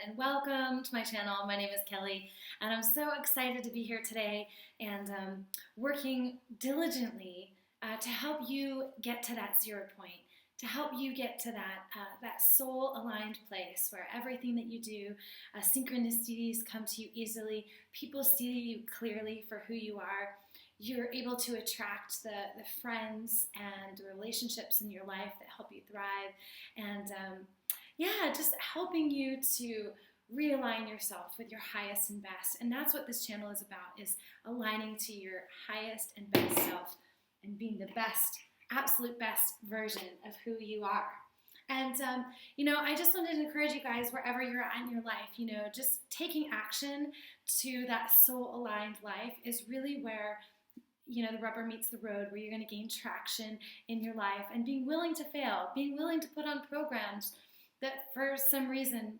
and welcome to my channel. My name is Kelly, and I'm so excited to be here today and working diligently to help you get to that 0 point, to help you get to that soul-aligned place where everything that you do, synchronicities come to you easily, people see you clearly for who you are. You're able to attract the friends and the relationships in your life that help you thrive, and just helping you to realign yourself with your highest and best. And that's what this channel is about, is aligning to your highest and best self and being the best, absolute best version of who you are. And, I just wanted to encourage you guys, wherever you're at in your life, just taking action to that soul-aligned life is really where the rubber meets the road, where you're going to gain traction in your life, and being willing to fail, being willing to put on programs that for some reason,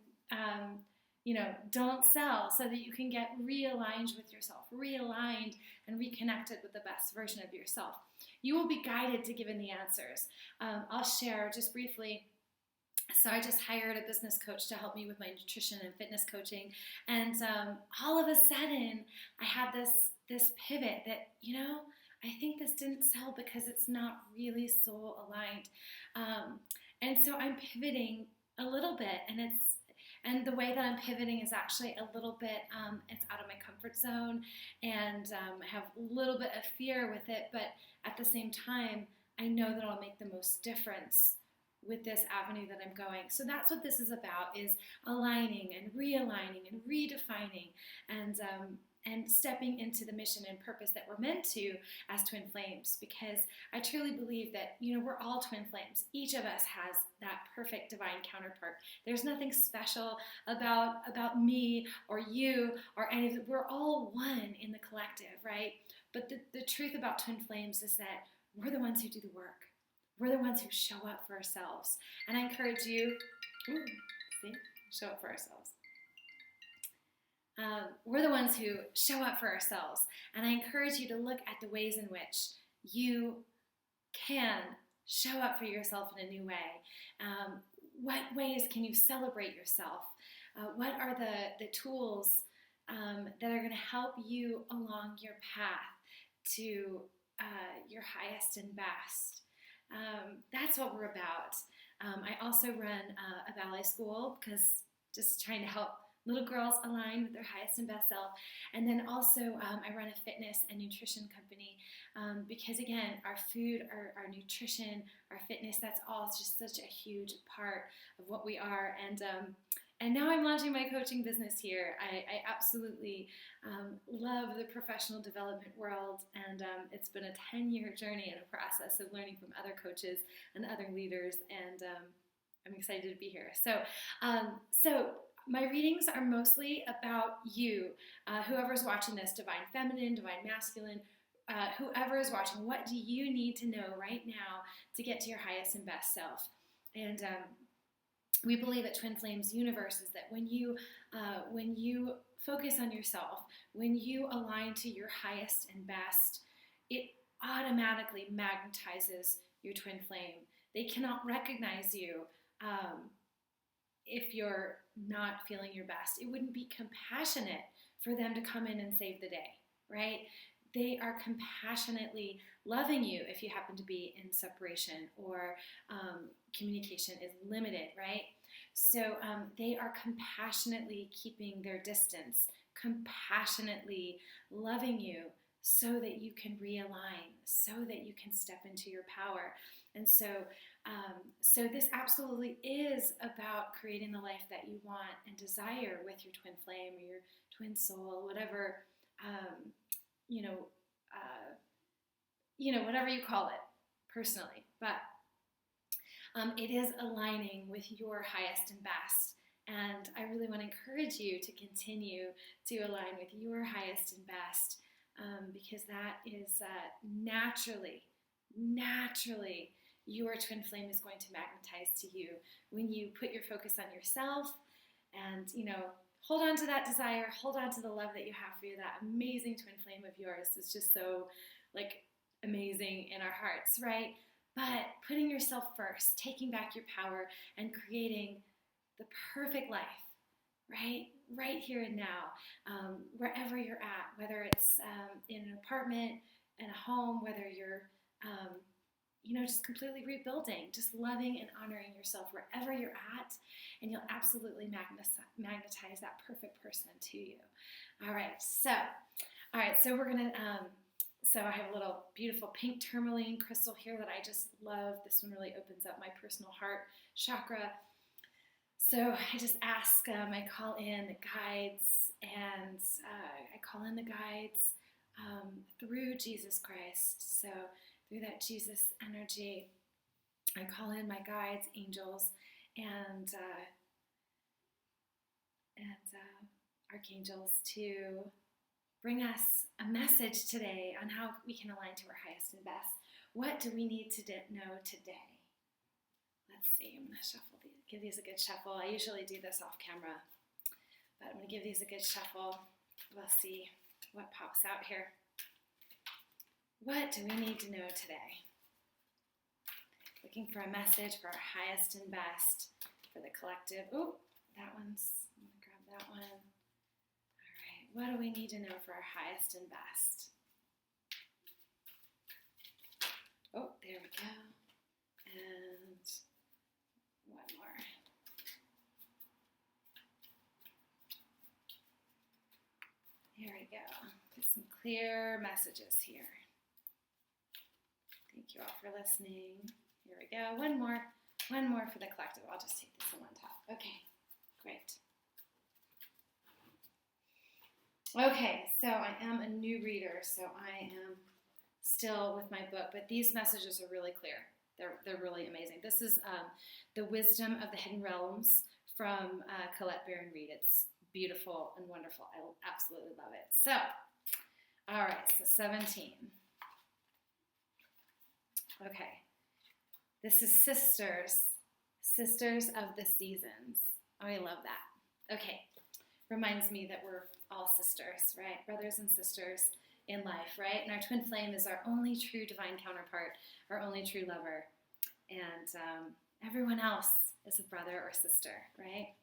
don't sell, so that you can get realigned with yourself, realigned and reconnected with the best version of yourself. You will be guided to given the answers. I'll share just briefly. So I just hired a business coach to help me with my nutrition and fitness coaching. And all of a sudden, I had this pivot that, I think this didn't sell because it's not really soul aligned. And so I'm pivoting a little bit, and the way that I'm pivoting is actually a little bit, it's out of my comfort zone, and I have a little bit of fear with it, but at the same time, I know that I'll make the most difference with this avenue that I'm going. So that's what this is about, is aligning and realigning and redefining and stepping into the mission and purpose that we're meant to as twin flames, because I truly believe that, we're all twin flames. Each of us has that perfect divine counterpart. There's nothing special about me or you or any of it. We're all one in the collective, right? But the truth about twin flames is that we're the ones who do the work. We're the ones who show up for ourselves. And I encourage you, show up for ourselves. We're the ones who show up for ourselves. And I encourage you to look at the ways in which you can show up for yourself in a new way. What ways can you celebrate yourself? What are the tools that are going to help you along your path to your highest and best? That's what we're about. I also run a ballet school, because just trying to help little girls align with their highest and best self. And then also I run a fitness and nutrition company, because again, our food, our nutrition, our fitness, that's all just such a huge part of what we are. And now I'm launching my coaching business here. I absolutely love the professional development world, and it's been a 10-year journey and a process of learning from other coaches and other leaders, and I'm excited to be here. So my readings are mostly about you, whoever's watching this, divine feminine, divine masculine, whoever is watching. What do you need to know right now to get to your highest and best self? And we believe at Twin Flames Universe is that when you focus on yourself, when you align to your highest and best, it automatically magnetizes your twin flame. They cannot recognize you if you're not feeling your best. It wouldn't be compassionate for them to come in and save the day, right? They are compassionately loving you if you happen to be in separation or communication is limited, right? So they are compassionately keeping their distance, compassionately loving you so that you can realign, so that you can step into your power. And so this absolutely is about creating the life that you want and desire with your twin flame or your twin soul, whatever, whatever you call it personally. But it is aligning with your highest and best. And I really want to encourage you to continue to align with your highest and best, because that is naturally, your twin flame is going to magnetize to you when you put your focus on yourself and, hold on to that desire, hold on to the love that you have for you. That amazing twin flame of yours is just so, amazing in our hearts, right? But putting yourself first, taking back your power and creating the perfect life, right here and now, wherever you're at, whether it's in an apartment, in a home, whether you're, just completely rebuilding, just loving and honoring yourself wherever you're at, and you'll absolutely magnetize that perfect person to you. All right, so we're gonna. So I have a little beautiful pink tourmaline crystal here that I just love. This one really opens up my personal heart chakra. So I just ask, I call in the guides, and I call in the guides through Jesus Christ. So through that Jesus energy, I call in my guides, angels, and archangels to bring us a message today on how we can align to our highest and best. What do we need to know today? Let's see, I'm going to shuffle these, give these a good shuffle. I usually do this off camera, but I'm going to give these a good shuffle. We'll see what pops out here. What do we need to know today? Looking for a message for our highest and best for the collective. Oh, I'm going to grab that one. All right, what do we need to know for our highest and best? Oh, there we go. And one more. Here we go. Get some clear messages here. Thank you all for listening. Here we go. One more for the collective. I'll just take this one on top. Okay, great. Okay, so I am a new reader, so I am still with my book, but these messages are really clear. They're really amazing. This is The Wisdom of the Hidden Realms from Colette Baron-Reid. It's beautiful and wonderful. I absolutely love it. So, all right, so 17. Okay, this is Sisters of the Seasons. Oh, I love that. Okay, reminds me that we're all sisters, right? Brothers and sisters in life, right? And our twin flame is our only true divine counterpart, our only true lover. And everyone else is a brother or sister, right?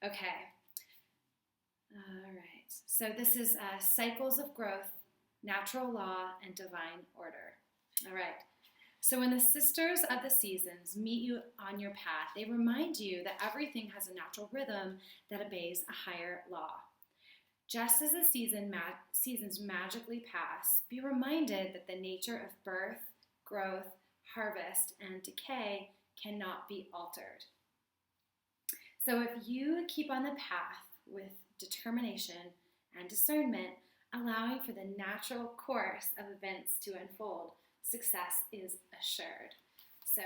Okay. All right. So this is cycles of growth, natural law, and divine order. All right. So when the sisters of the seasons meet you on your path, they remind you that everything has a natural rhythm that obeys a higher law. Just as the seasons magically pass, be reminded that the nature of birth, growth, harvest, and decay cannot be altered. So if you keep on the path with determination and discernment, allowing for the natural course of events to unfold, success is assured. So,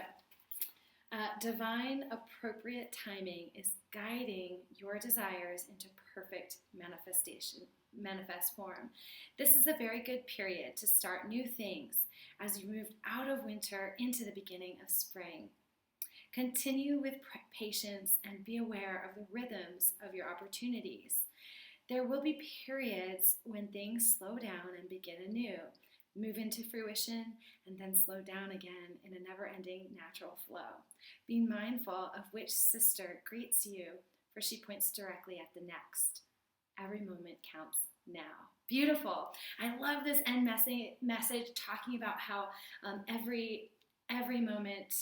divine appropriate timing is guiding your desires into perfect manifest form. This is a very good period to start new things as you move out of winter into the beginning of spring. Continue with patience and be aware of the rhythms of your opportunities. There will be periods when things slow down and begin anew, move into fruition, and then slow down again in a never-ending natural flow. Be mindful of which sister greets you, for she points directly at the next. Every moment counts now. Beautiful. I love this end message talking about how every moment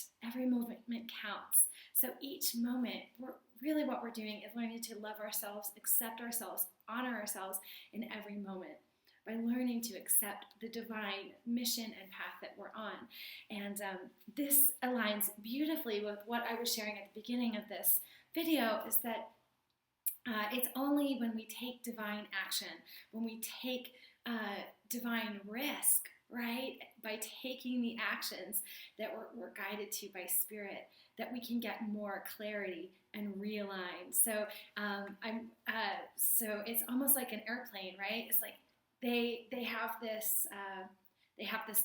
counts. So each moment, what we're doing is learning to love ourselves, accept ourselves, honor ourselves in every moment, by learning to accept the divine mission and path that we're on. And this aligns beautifully with what I was sharing at the beginning of this video, is that it's only when we take divine action, when we take divine risk, right, by taking the actions that we're guided to by Spirit, that we can get more clarity and realign. So so it's almost like an airplane, right? It's like they have this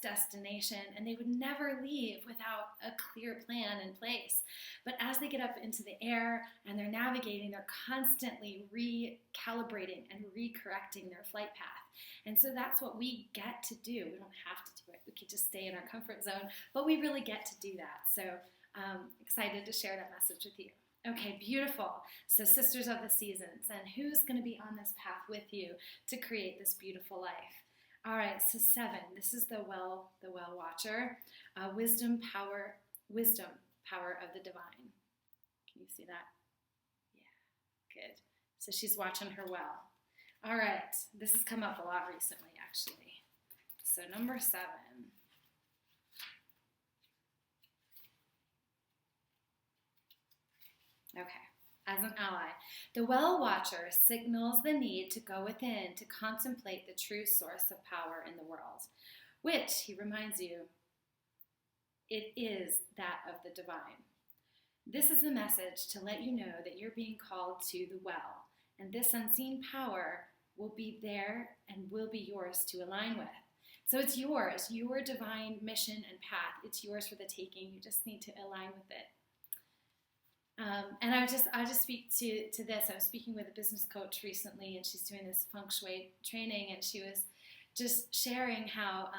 destination, and they would never leave without a clear plan in place. But as they get up into the air and they're navigating, they're constantly recalibrating and recorrecting their flight path. And so that's what we get to do. We don't have to do it. We could just stay in our comfort zone, but we really get to do that. So excited to share that message with you. Okay, beautiful. So sisters of the seasons, and who's going to be on this path with you to create this beautiful life? All right, so 7. This is the well watcher. Wisdom, power of the divine. Can you see that? Yeah, good. So she's watching her well. All right, this has come up a lot recently, actually. So number 7. Okay, as an ally, the well watcher signals the need to go within to contemplate the true source of power in the world, which, he reminds you, it is that of the divine. This is a message to let you know that you're being called to the well, and this unseen power will be there and will be yours to align with. So it's yours, your divine mission and path. It's yours for the taking. You just need to align with it. And I'll just speak to this. I was speaking with a business coach recently, and she's doing this feng shui training, and she was just sharing how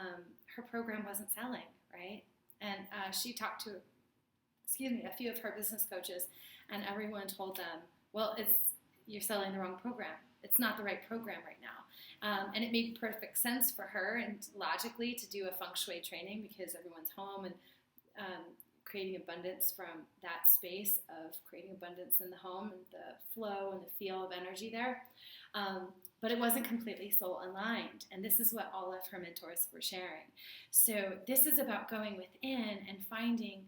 her program wasn't selling, right? And she talked to, a few of her business coaches, and everyone told them, well, you're selling the wrong program. It's not the right program right now. And it made perfect sense for her and logically to do a feng shui training because everyone's home and creating abundance from that space of creating abundance in the home and the flow and the feel of energy there. But it wasn't completely soul aligned. And this is what all of her mentors were sharing. So this is about going within and finding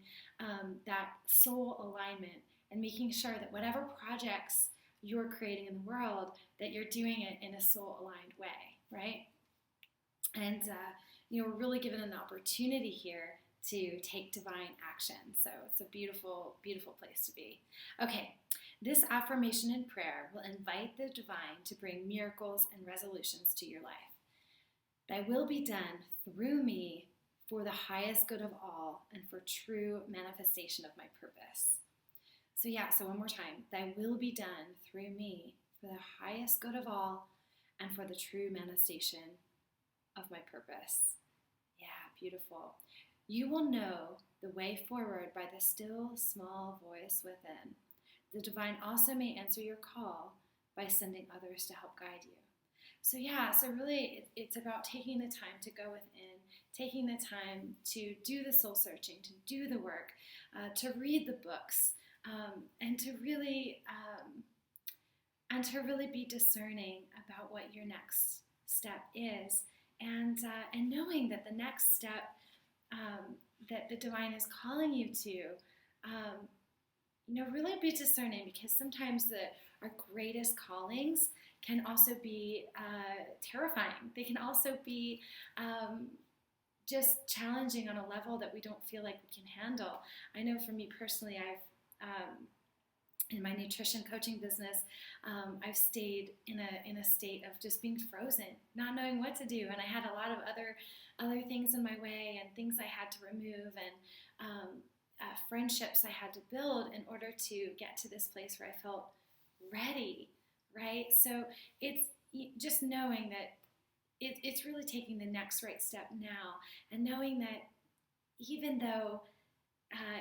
that soul alignment and making sure that whatever projects you're creating in the world, that you're doing it in a soul aligned way, right? And, we're really given an opportunity here to take divine action. So it's a beautiful, beautiful place to be. Okay, this affirmation and prayer will invite the divine to bring miracles and resolutions to your life. Thy will be done through me for the highest good of all and for true manifestation of my purpose. So one more time. Thy will be done through me for the highest good of all and for the true manifestation of my purpose. Yeah, beautiful. You will know the way forward by the still, small voice within. The divine also may answer your call by sending others to help guide you. So really it's about taking the time to go within, taking the time to do the soul searching, to do the work, to read the books, and to really be discerning about what your next step is, and knowing that the next step that the divine is calling you to, really be discerning, because sometimes our greatest callings can also be terrifying. They can also be just challenging on a level that we don't feel like we can handle. I know for me personally, I've in my nutrition coaching business, I've stayed in a state of just being frozen, not knowing what to do, and I had a lot of other things in my way and things I had to remove, and friendships I had to build in order to get to this place where I felt ready, right? So it's just knowing that it's really taking the next right step now, and knowing that even though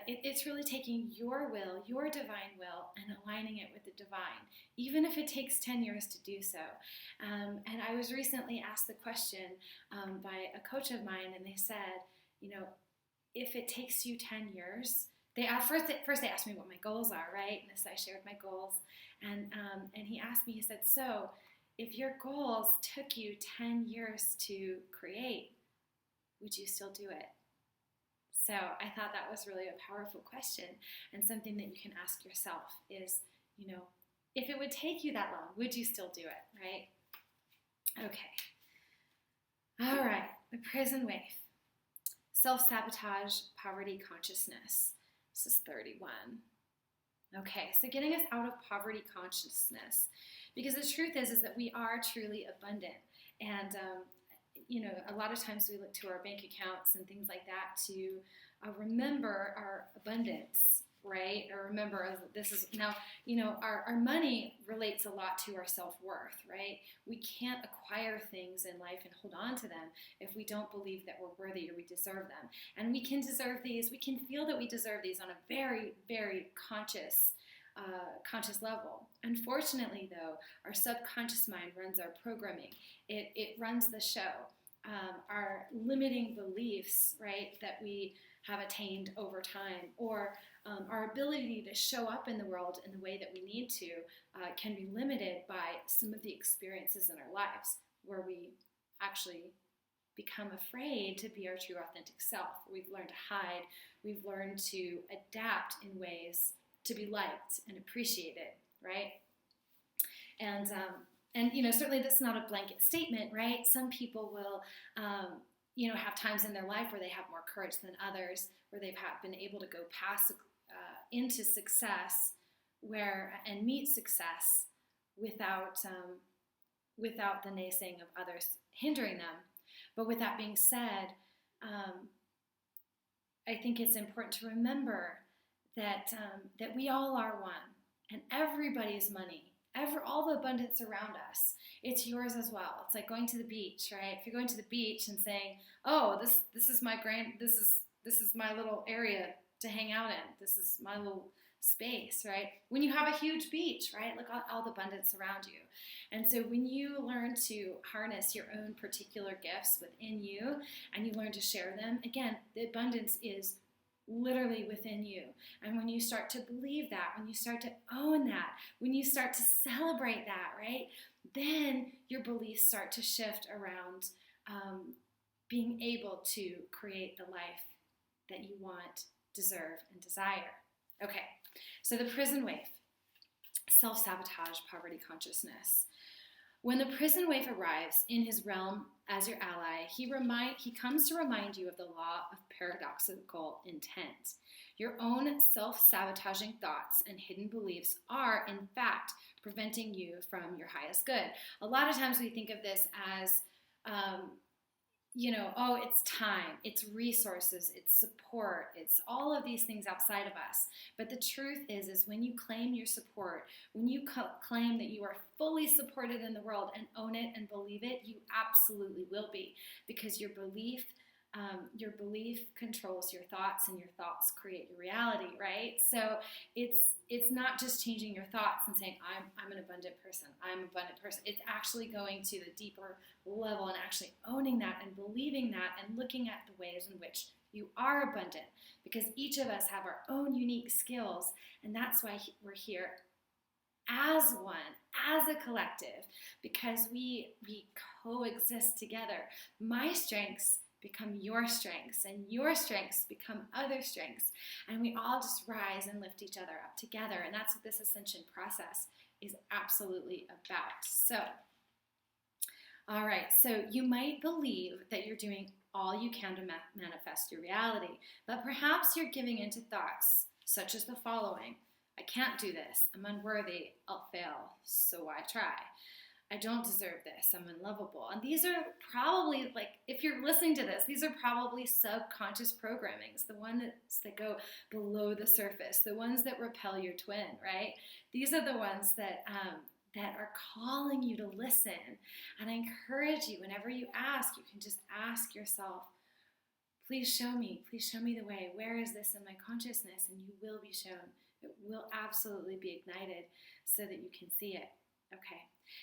it's really taking your will, your divine will, and aligning it with the divine, even if it takes 10 years to do so. And I was recently asked the question by a coach of mine, and they said, if it takes you 10 years, first they asked me what my goals are, right? And so I shared my goals, and he asked me, he said, so if your goals took you 10 years to create, would you still do it? So I thought that was really a powerful question, and something that you can ask yourself is, if it would take you that long, would you still do it, right? Okay. All right, the prison wave. Self-sabotage, poverty consciousness. This is 31. Okay, so getting us out of poverty consciousness, because the truth is that we are truly abundant, and a lot of times we look to our bank accounts and things like that to remember our abundance, right? Or remember this is now, our money relates a lot to our self-worth, right? We can't acquire things in life and hold on to them if we don't believe that we're worthy or we deserve them. And we can deserve these, we can feel that we deserve these on a very, very conscious conscious level. Unfortunately, though, our subconscious mind runs our programming. It runs the show. Our limiting beliefs, right, that we have attained over time, or our ability to show up in the world in the way that we need to, can be limited by some of the experiences in our lives where we actually become afraid to be our true authentic self. We've learned to hide. We've learned to adapt in ways to be liked and appreciated, right? And certainly this is not a blanket statement, right? Some people will, have times in their life where they have more courage than others, where they've been able to go past into success, and meet success without the naysaying of others hindering them. But with that being said, I think it's important to remember that we all are one, and everybody's money, all the abundance around us, it's yours as well. It's like going to the beach, right? If you're going to the beach and saying, "Oh, this is my little area to hang out in. This is my little space," right? When you have a huge beach, right? Look at all the abundance around you. And so when you learn to harness your own particular gifts within you and you learn to share them, again, the abundance is literally within you. And when you start to believe that, when you start to own that, when you start to celebrate that, right, then your beliefs start to shift around being able to create the life that you want, deserve, and desire. Okay, so the prison wave, self-sabotage, poverty consciousness. When the prison wave arrives in his realm as your ally, he comes to remind you of the law of paradoxical intent. Your own self-sabotaging thoughts and hidden beliefs are, in fact, preventing you from your highest good. A lot of times we think of this as, it's time, it's resources, it's support, it's all of these things outside of us. But the truth is when you claim your support, when you claim that you are fully supported in the world and own it and believe it, you absolutely will be, because your belief controls your thoughts, and your thoughts create your reality, right? So it's not just changing your thoughts and saying, I'm an abundant person, I'm an abundant person. It's actually going to the deeper level and actually owning that and believing that and looking at the ways in which you are abundant, because each of us have our own unique skills, and that's why we're here as one, as a collective, because we coexist together. My strengths become your strengths, and your strengths become other strengths, and we all just rise and lift each other up together. And that's what this ascension process is absolutely about. So, all right, so you might believe that you're doing all you can to manifest your reality, but perhaps you're giving into thoughts such as the following: I can't do this, I'm unworthy, I'll fail, so why try? I don't deserve this, I'm unlovable. And these are probably, like, if you're listening to this, these are probably subconscious programmings, the ones that go below the surface, the ones that repel your twin, right? These are the ones that are calling you to listen. And I encourage you, whenever you ask, you can just ask yourself, please show me the way. Where is this in my consciousness? And you will be shown. It will absolutely be ignited so that you can see it. Okay.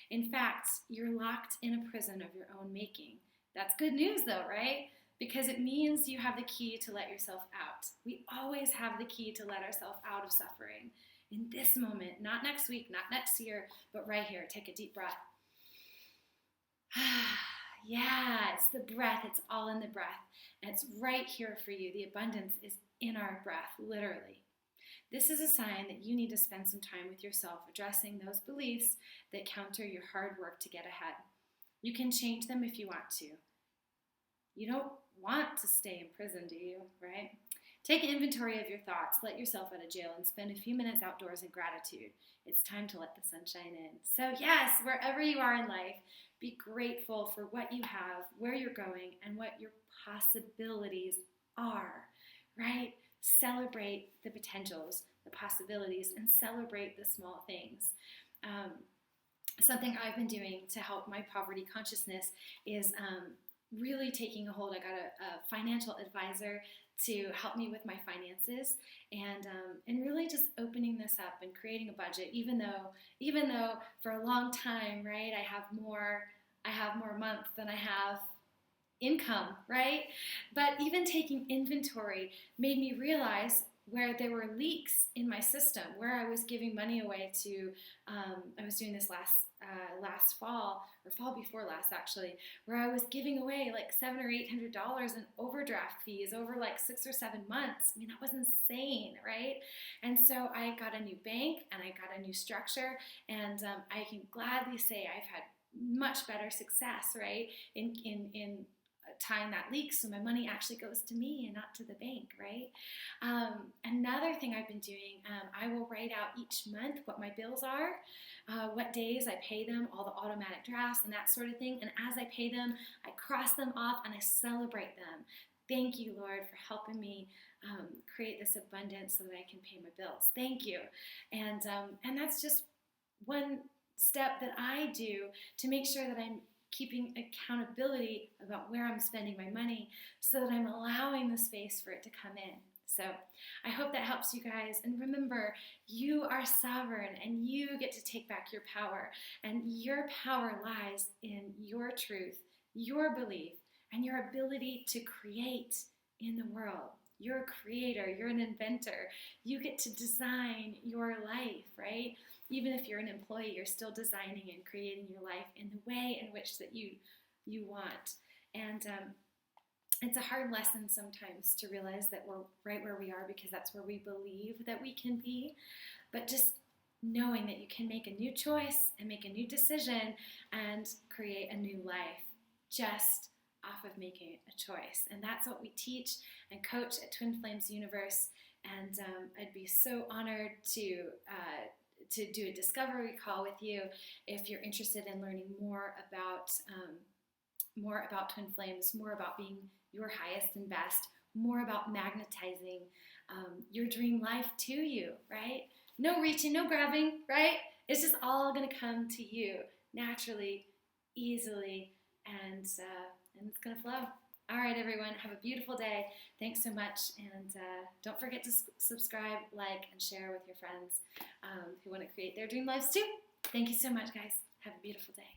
In fact, you're locked in a prison of your own making. That's good news though, right? Because it means you have the key to let yourself out. We always have the key to let ourselves out of suffering. In this moment, not next week, not next year, but right here. Take a deep breath. Yeah, it's the breath. It's all in the breath. And it's right here for you. The abundance is in our breath, literally. This is a sign that you need to spend some time with yourself addressing those beliefs that counter your hard work to get ahead. You can change them if you want to. You don't want to stay in prison, do you? Right? Take inventory of your thoughts, let yourself out of jail, and spend a few minutes outdoors in gratitude. It's time to let the sunshine in. So yes, wherever you are in life, be grateful for what you have, where you're going, and what your possibilities are, right? Celebrate the potentials, the possibilities, and celebrate the small things. Something I've been doing to help my poverty consciousness is really taking a hold. I got a financial advisor to help me with my finances, and really just opening this up and creating a budget, even though for a long time, right, I have more month than I have income, right? But even taking inventory made me realize where there were leaks in my system, where I was giving money away to, I was doing this last fall, or fall before last actually, where I was giving away like $700 or $800 in overdraft fees over like 6 or 7 months. I mean, that was insane, right? And so I got a new bank and I got a new structure, and I can gladly say I've had much better success, right, in tying that leak, so my money actually goes to me and not to the bank, right? Another thing I've been doing, I will write out each month what my bills are, what days I pay them, all the automatic drafts and that sort of thing, and as I pay them, I cross them off and I celebrate them. Thank you, Lord, for helping me create this abundance so that I can pay my bills. Thank you. And that's just one step that I do to make sure that I'm keeping accountability about where I'm spending my money, so that I'm allowing the space for it to come in. So I hope that helps you guys. And remember, you are sovereign and you get to take back your power. And your power lies in your truth, your belief, and your ability to create in the world. You're a creator, you're an inventor. You get to design your life, right? Even if you're an employee, you're still designing and creating your life in the way in which that you want. And it's a hard lesson sometimes to realize that we're right where we are because that's where we believe that we can be. But just knowing that you can make a new choice and make a new decision and create a new life just off of making a choice. And that's what we teach and coach at Twin Flames Universe. And I'd be so honored to do a discovery call with you if you're interested in learning more about Twin Flames, more about being your highest and best, more about magnetizing your dream life to you, right? No reaching, no grabbing, right? It's just all going to come to you naturally, easily, and it's going to flow. All right, everyone, have a beautiful day. Thanks so much, and don't forget to subscribe, like, and share with your friends who want to create their dream lives too. Thank you so much, guys. Have a beautiful day.